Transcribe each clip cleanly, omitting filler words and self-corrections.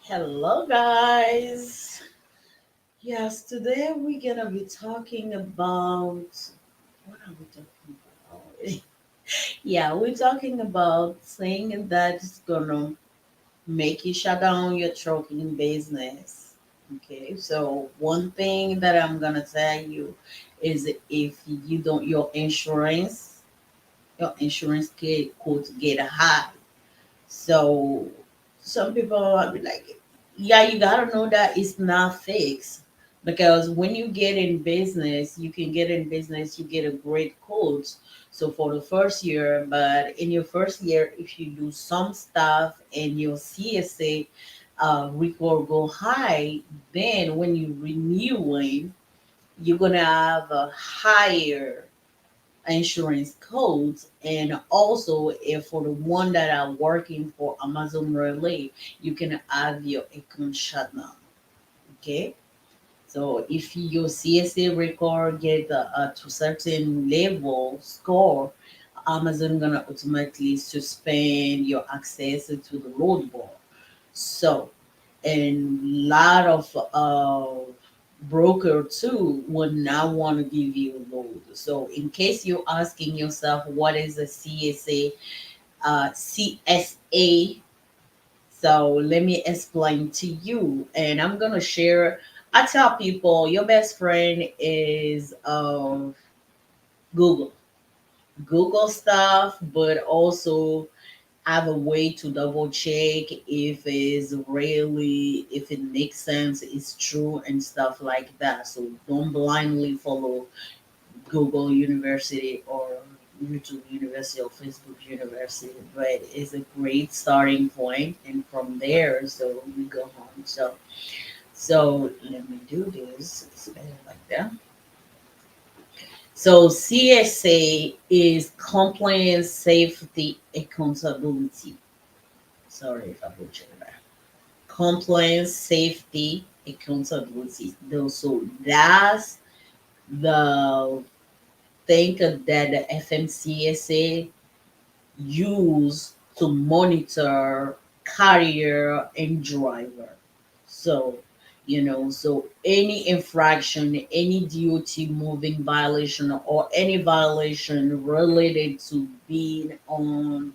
Hello, guys. Yes, today we're gonna be talking about what are we talking about? Yeah, we're talking about saying that's gonna make you shut down your trucking business. Okay, so one thing that I'm gonna tell you is if you don't, your insurance could get high. So some people are be like, yeah, you gotta know that it's not fixed. Because when you get in business, you get a great quote. So for the first year, but in your first year, if you do some stuff and your CSA record go high, then when you renewing, you're gonna have a higher insurance codes. And also, if for the one that are working for Amazon Relay, you can have your account shut down. Okay, so if your CSA record get to certain level score, Amazon gonna automatically suspend your access to the load board. So, and lot of broker too would not want to give you a load. So, in case you're asking yourself what is a CSA, so let me explain to you, and I'm gonna share. I tell people your best friend is Google. Google stuff, but also have a way to double check if it makes sense, it's true and stuff like that. So don't blindly follow Google University or YouTube University or Facebook University, but it's a great starting point, and from there, so we go home. So let me do this. It's better like that. So CSA is compliance, safety, accountability. Sorry if I butchered that. Compliance, safety, accountability. So that's the thing that the FMCSA use to monitor carrier and driver. So, so any infraction, any DOT moving violation, or any violation related to being on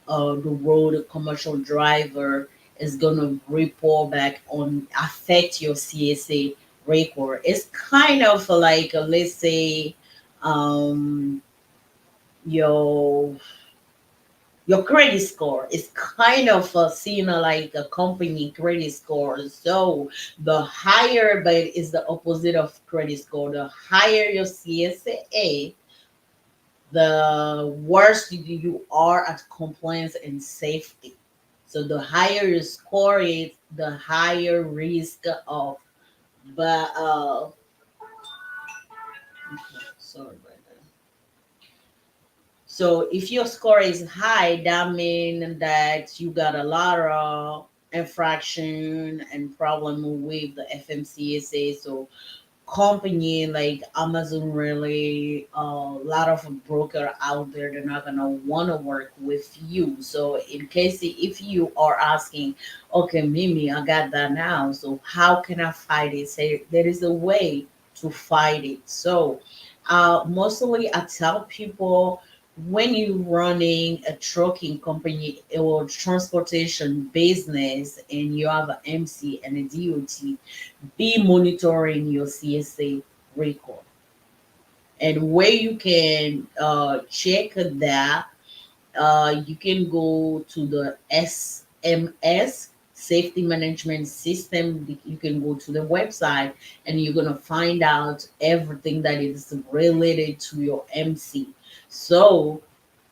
the road, a commercial driver is gonna report back on affect your CSA record. It's kind of like let's say um, your your credit score is kind of seen like a company credit score. So the higher, but it's the opposite of credit score. The higher your CSA, the worse you are at compliance and safety. So the higher your score is, the higher risk of. But sorry about that. So if your score is high, that means that you got a lot of infraction and problem with the FMCSA. So company like Amazon really a lot of broker out there, they're not gonna want to work with you. So in case if you are asking, okay, Mimi, I got that now, so how can I fight it? Say there is a way to fight it. So mostly I tell people, when you running a trucking company or transportation business and you have an MC and a DOT, be monitoring your CSA record. And where you can check that, you can go to the SMS safety management system. You can go to the website and you're gonna find out everything that is related to your MC. So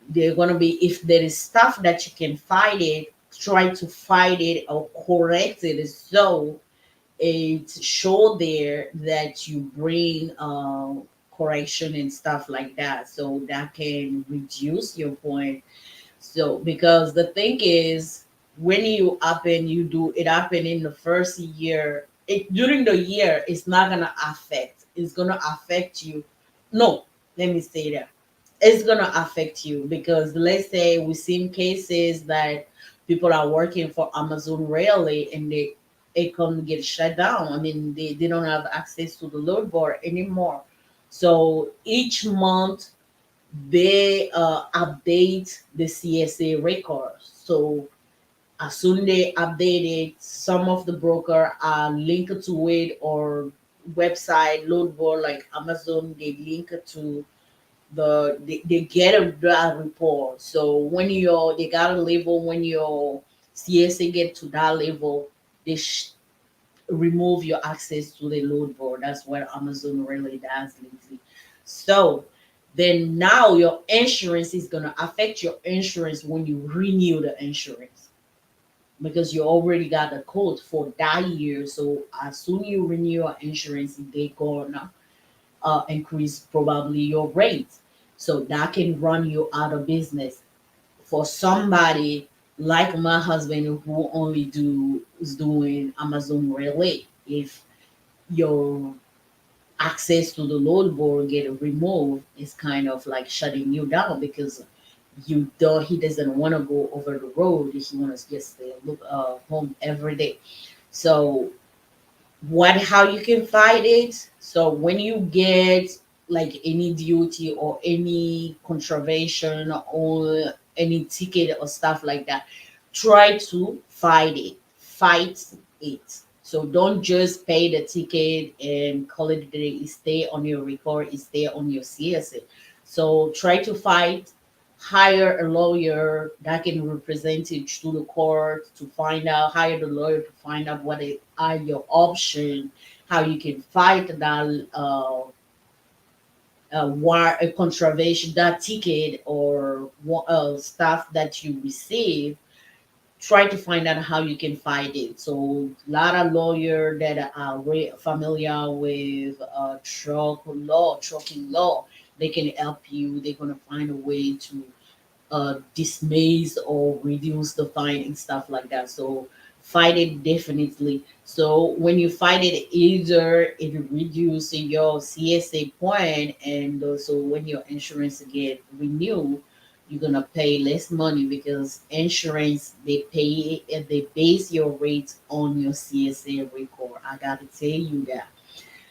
they're gonna be, if there is stuff that you can fight it, try to fight it or correct it. So it's show there that you bring correction and stuff like that, so that can reduce your point. So because the thing is, when you happen, you do it happen in the first year, during the year it's not gonna affect, it's gonna affect you. No, let me say that it's gonna affect you, because let's say we've seen cases that people are working for Amazon Railway and they it can get shut down. I mean, they don't have access to the load board anymore. So each month they update the CSA records. So as soon they update it, some of the broker are linked to it or website load board like Amazon, they link it to they get that report. So when they got a level when your CSA get to that level, they remove your access to the load board. That's what Amazon really does lately. So then now your insurance is gonna affect your insurance when you renew the insurance because you already got a quote for that year. So as soon you renew your insurance, they gonna increase probably your rate. So that can run you out of business. For somebody like my husband who only do is doing Amazon Relay, if your access to the load board get removed, it's kind of like shutting you down because you don't he doesn't want to go over the road. He wants to just stay home every day. So what how you can fight it. So when you get like any duty or any contravention or any ticket or stuff like that, try to fight it. So don't just pay the ticket and call it a day. It stay on your record, it stay on your CSA. So try to fight, hire a lawyer that can represent it to the court to find out, hire the lawyer to find out are your options, how you can fight that war, a contravention, that ticket or stuff that you receive. Try to find out how you can fight it. So a lot of lawyers that are familiar with trucking law, they can help you. They're gonna find a way to dismiss or reduce the fine and stuff like that. So fight it definitely. So when you fight it, either it reduces your CSA point, and also when your insurance get renewed, you're gonna pay less money because insurance they base your rates on your CSA record. I gotta tell you that.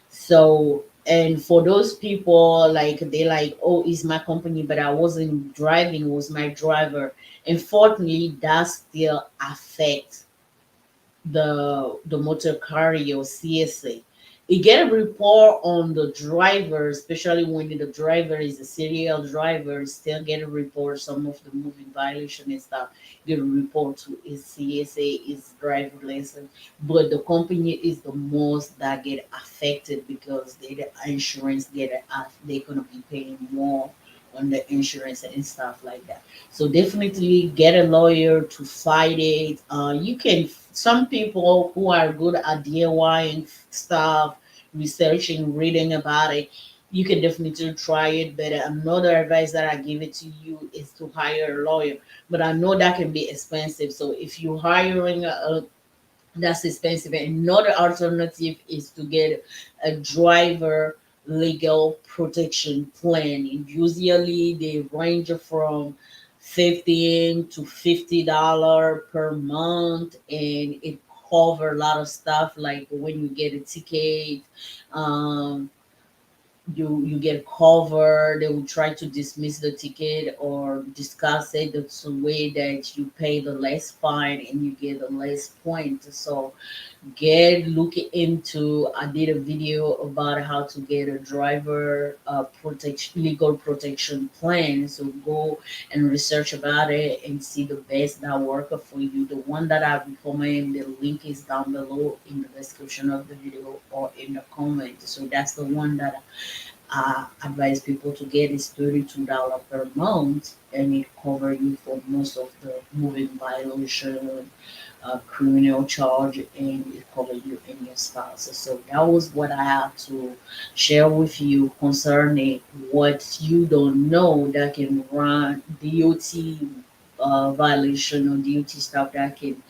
So, and for those people, like they like, oh, it's my company, but I wasn't driving, it was my driver. Unfortunately, that still affects the motor carrier CSA. You get a report on the driver, especially when the driver is a serial driver, still get a report some of the moving violation and stuff. Get a report to his CSA, his driver license. But the company is the most that get affected because the insurance they're gonna be paying more on the insurance and stuff like that. So definitely get a lawyer to fight it. You can some people who are good at DIYing stuff, researching, reading about it. You can definitely try it. But another advice that I give it to you is to hire a lawyer. But I know that can be expensive. So if you're hiring that's expensive. Another alternative is to get a driver legal protection plan. Usually they range from 15 to $50 per month, and it cover a lot of stuff like when you get a ticket, um, you get covered. They will try to dismiss the ticket or discuss it. It's a way that you pay the less fine and you get the less point. So get looking into I did a video about how to get a driver protection legal protection plan. So go and research about it and see the best that work for you. The one that I recommend, the link is down below in the description of the video or in the comment. So that's the one that advise people to get is $32 per month, and it covers you for most of the moving violation, criminal charge, and it covers you and your spouse. So that was what I have to share with you concerning what you don't know that can run DOT violation or DOT stuff that can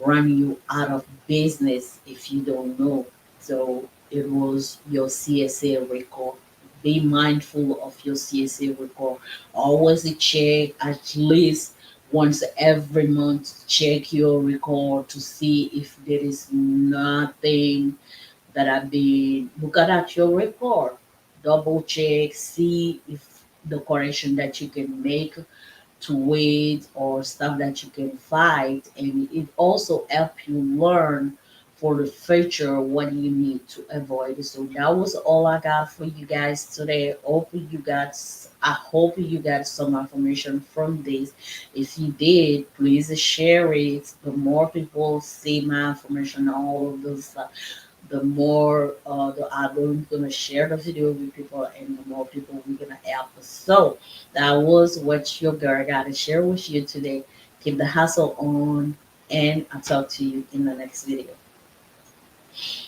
run you out of business if you don't know. So it was your CSA record. Be mindful of your CSA record. Always check at least once every month check your record to see if there is nothing that I've been look at your record, double check, see if the correction that you can make to weight or stuff that you can fight, and it also help you learn for the future what you need to avoid. So that was all I got for you guys today. I hope you got some information from this. If you did, please share it. The more people see my information, all of those stuff, the more the algorithm gonna share the video with people, and the more people we're gonna help. So that was what your girl got to share with you today. Keep the hustle on, and I'll talk to you in the next video.